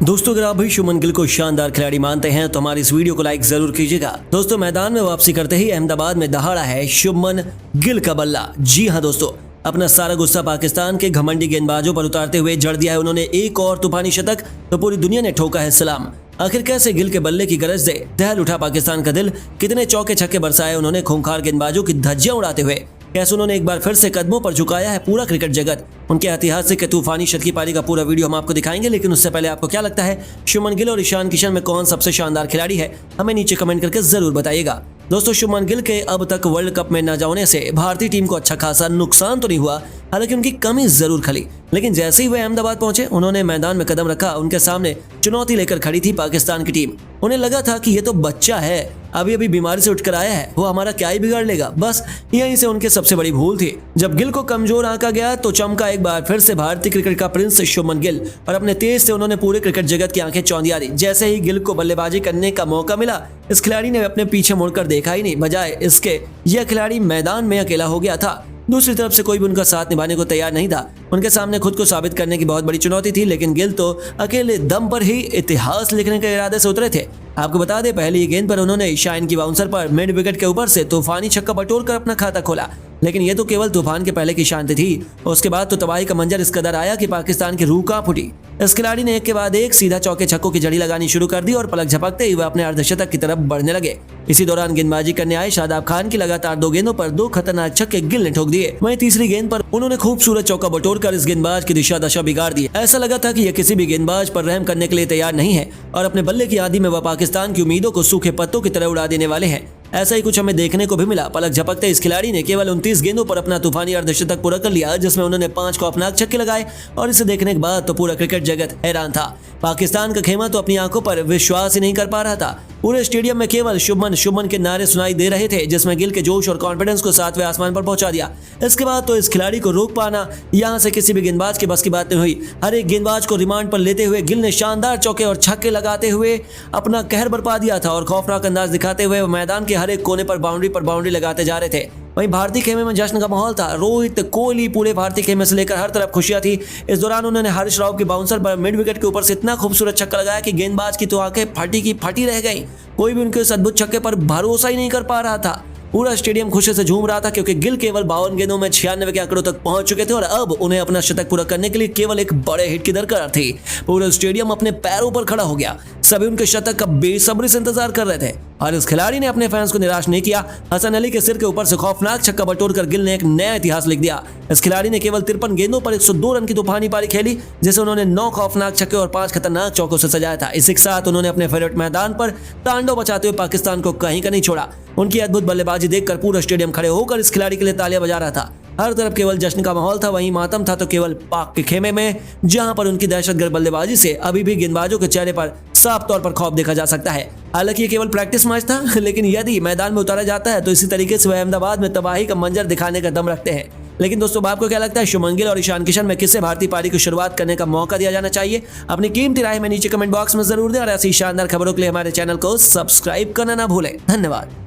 दोस्तों अगर आप भी शुभमन गिल को शानदार खिलाड़ी मानते हैं तो हमारी इस वीडियो को लाइक जरूर कीजिएगा। दोस्तों मैदान में वापसी करते ही अहमदाबाद में दहाड़ा है शुभमन गिल का बल्ला। जी हां दोस्तों, अपना सारा गुस्सा पाकिस्तान के घमंडी गेंदबाजों पर उतारते हुए जड़ दिया है उन्होंने एक और तूफानी शतक, तो पूरी दुनिया ने ठोका है सलाम। आखिर कैसे गिल के बल्ले की गरज दे दहल उठा पाकिस्तान का दिल, कितने चौके छक्के बरसाए उन्होंने खूंखार गेंदबाजों की धज्जियां उड़ाते हुए, कैसे उन्होंने एक बार फिर से कदमों पर झुकाया है पूरा क्रिकेट जगत। उनके ऐतिहासिक तूफानी शतकी पारी का पूरा वीडियो हम आपको दिखाएंगे, लेकिन उससे पहले आपको क्या लगता है शुभमन गिल और ईशान किशन में कौन सबसे शानदार खिलाड़ी है, हमें नीचे कमेंट करके जरूर बताइएगा। दोस्तों शुभमन गिल के अब तक वर्ल्ड कप में न जाने से भारतीय टीम को अच्छा खासा नुकसान तो नहीं हुआ, हालांकि उनकी कमी जरूर खली, लेकिन जैसे ही वे अहमदाबाद पहुंचे उन्होंने मैदान में कदम रखा, उनके सामने चुनौती लेकर खड़ी थी पाकिस्तान की टीम। उन्हें लगा था कि ये तो बच्चा है, अभी अभी बीमारी से उठकर आया है, वो हमारा क्या ही बिगाड़ लेगा। बस यहीं से उनके सबसे बड़ी भूल थी। जब गिल को कमजोर आंका गया तो चमका एक बार फिर से भारतीय क्रिकेट का प्रिंस शुभमन गिल, और अपने तेज से उन्होंने पूरे क्रिकेट जगत की आंखें चौंधिया दी। जैसे ही गिल को बल्लेबाजी करने का मौका मिला, इस खिलाड़ी ने अपने पीछे मुड़कर देखा ही नहीं, बजाय इसके यह खिलाड़ी मैदान में अकेला हो गया था। दूसरी तरफ से कोई भी उनका साथ निभाने को तैयार नहीं था। उनके सामने खुद को साबित करने की बहुत बड़ी चुनौती थी, लेकिन गिल तो अकेले दम पर ही इतिहास लिखने के इरादे से उतरे थे। आपको बता दें, पहली गेंद पर उन्होंने शाइन की बाउंसर पर मिड विकेट के ऊपर से तूफानी छक्का बटोरकर अपना खाता खोला, लेकिन ये तो केवल तूफान के पहले की शांति थी। उसके बाद तो तबाही का मंजर इस कदर आया कि पाकिस्तान की रूह कांप उठी। इस खिलाड़ी ने एक के बाद एक सीधा चौके छक्कों की जड़ी लगानी शुरू कर दी और पलक झपकते ही वह अपने अर्धशतक की तरफ बढ़ने लगे। इसी दौरान गेंदबाजी करने आए शादाब खान की लगातार 2 गेंदों पर 2 खतरनाक छक्के गिल ने ठोक दिए। वहीं तीसरी गेंद पर उन्होंने खूबसूरत चौका बटोरकर इस गेंदबाज की दिशा दशा बिगाड़ दी। ऐसा लगा था कि यह किसी भी गेंदबाज पर रहम करने के लिए तैयार नहीं है और अपने बल्ले की आदी में वह पाकिस्तान की उम्मीदों को सूखे पत्तों की तरह उड़ा देने वाले हैं। ऐसा ही कुछ हमें देखने को भी मिला। पलक झपकते इस खिलाड़ी ने केवल 29 गेंदों पर अपना तूफानी अर्धशतक पूरा कर लिया, जिसमें उन्होंने 5 खौफनाक छक्के लगाए, और इसे देखने के बाद तो पूरा क्रिकेट जगत हैरान था। पाकिस्तान का खेमा तो अपनी आंखों पर विश्वास ही नहीं कर पा रहा था। पूरे स्टेडियम में केवल शुभमन शुभमन के नारे सुनाई दे रहे थे, जिसमें गिल के जोश और कॉन्फिडेंस को 7वें आसमान पर पहुंचा दिया। इसके बाद तो इस खिलाड़ी को रोक पाना यहां से किसी भी गेंदबाज के बस की बात नहीं हुई। हर एक गेंदबाज को रिमांड पर लेते हुए गिल ने शानदार चौके और छक्के लगाते हुए अपना कहर बरपा दिया था, और खौफनाक अंदाज दिखाते हुए मैदान के हर एक कोने पर बाउंड्री लगाते जा रहे थे। वहीं भारतीय खेमे में जश्न का माहौल था। रोहित, कोहली, पूरे भारतीय खेमे से लेकर हर तरफ खुशियां थी। इस दौरान उन्होंने हरीश राव की बाउंसर पर मिड विकेट के ऊपर से इतना खूबसूरत छक्का लगाया कि गेंदबाज की तो आंखें फटी की फटी रह गई। कोई भी उनके इस अद्भुत छक्के पर भरोसा ही नहीं कर पा रहा था। पूरा स्टेडियम खुशी से झूम रहा था, क्योंकि गिल केवल 52 गेंदों में 96 के आंकड़ों तक पहुंच चुके थे और अब उन्हें अपना शतक पूरा करने के लिए केवल एक बड़े हिट की दरकार थी। पूरा स्टेडियम अपने पैरों पर खड़ा हो गया। सभी उनके शतक का बेसब्री से इंतजार कर रहे थे, और इस खिलाड़ी ने अपने फैंस को निराश नहीं किया। हसन अली के सिर के ऊपर से खौफनाक छक्का बटोरकर गिल ने एक नया इतिहास लिख दिया। इस खिलाड़ी ने केवल 53 गेंदों पर 102 रन की तूफानी पारी खेली, जिसे उन्होंने 9 खौफनाक छक्के और 5 खतरनाक चौकों से सजाया था। इसी के साथ उन्होंने अपने फेवरेट मैदान पर तांडव बचाते हुए पाकिस्तान को कहीं का नहीं छोड़ा। उनकी अद्भुत बल्लेबाजी देखकर पूरा स्टेडियम खड़े होकर इस खिलाड़ी के लिए तालियां बजा रहा था। हर तरफ केवल जश्न का माहौल था। वहीं मातम था तो केवल पाक के खेमे में, जहां पर उनकी दहशतगर्द बल्लेबाजी से अभी भी गेंदबाजों के चेहरे पर साफ तौर पर खौफ देखा जा सकता है। हालांकि ये केवल प्रैक्टिस मैच था, लेकिन यदि मैदान में उतारा जाता है तो इसी तरीके से वह अहमदाबाद में तबाही का मंजर दिखाने का दम रखते हैं। लेकिन दोस्तों आपको क्या लगता है, शुभमन गिल और ईशान किशन में किससे भारतीय पारी की शुरुआत करने का मौका दिया जाना चाहिए? अपनी कीमती राय में नीचे कमेंट बॉक्स में जरूर दें, और ऐसी शानदार खबरों के लिए हमारे चैनल को सब्सक्राइब करना ना भूलें। धन्यवाद।